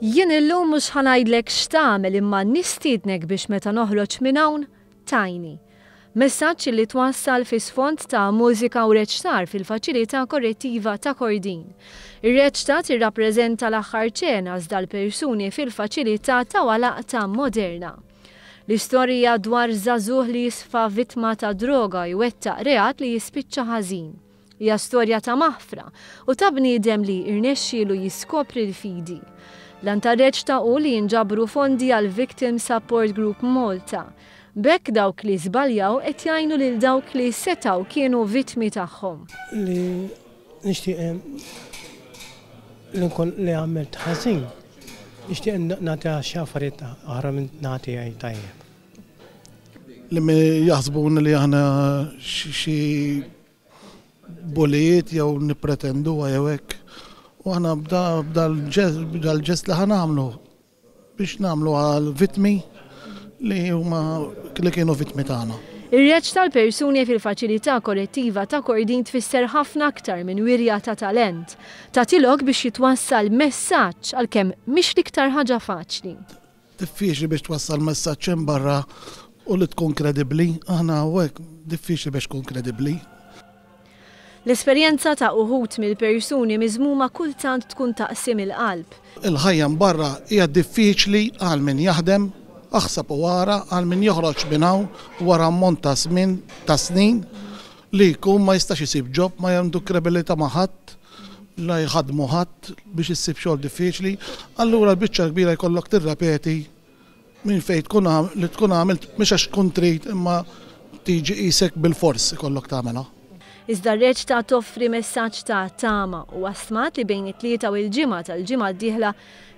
Jien illum mhux ħanajdlek x'tagħmel imma nistiednek biex meta noħroġ minn hawn tajni. Messaġġ li twassal fi sfond ta' mużika u reċtar fil-faċilità korrettiva ta' Kordin. Ir-reċta tirrappreżenta l-aħħar ċenas dal-persuni fil-faċilità ta' walaqta moderna. L-istorija dwar żagħżugħ li jisfa' vittma ta' droga jwettaq reat li jispiċċa ħażin. Hija storja ta' maħfra u ta' bniedem li irnexxielu jiskopri l-fidi. L-antarreċta u li jinġabru fondi għal Victim Support Group Malta. Bekk dawk li żbaljaw qed jgħinu lil dawk li setaw kienu vittmi tagħhom. Li nixtieq li għamilt ħażin. Nixtieq nagħti xi affarijiet oħra minn nagħti tajjeb. Li jaħsbuna li aħna xi bolijiet jew nippretendu jew hekk. U aħna b'dal-ġest li ħanamlu biex nagħmlu għal vittmi li kienu vittmi tagħna. Ir-reċ tal-persuni fil-faċilità korrettiva ta' Kordin tfisser ħafna aktar minn wirja ta' talent. Tagħtilok biex jitwassal messaġġ għalkemm mhix l-iktar ħaġa faċli. Diffiċli biex twassal messaġġ hemm barra u li tkun kredibbli, aħna hekk diffiċli biex tkun kredibbli. L-esperjenza ta' uħud mill-persuni miżmuma kultant tkun taqsim il-qalb. Il-ħajja barra hija diffiċli għal min jaħdem, aħsab u wara għal min joħroġ minn hawn wara ammont ta' snin li jkun ma jistax isib ġob, ma jandu kredibilità ma' ħadd, la jħadmu ħadd biex issib xogħol diffiċli, allura l-biċċa kbira jkollok tirrepeti minn fejn tkun għamilt mhux għax tkun trid imma tiġi qisek bil-fors ikollok tagħmelha. Iżda r-reċta toffri messaġġ ta' tama u għastmat li bejn it-tlieta u l-ġimgħa tal-ġimgħa d-dieħla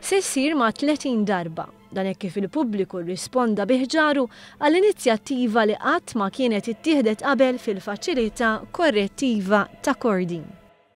se ssir ma' 30 darba. Dan hekk kif il-pubbliku rrisponda biħġaru għall-inizjattiva li qatt ma kienet ittieħdet qabel fil-faċilità korrettiva ta' Kordin.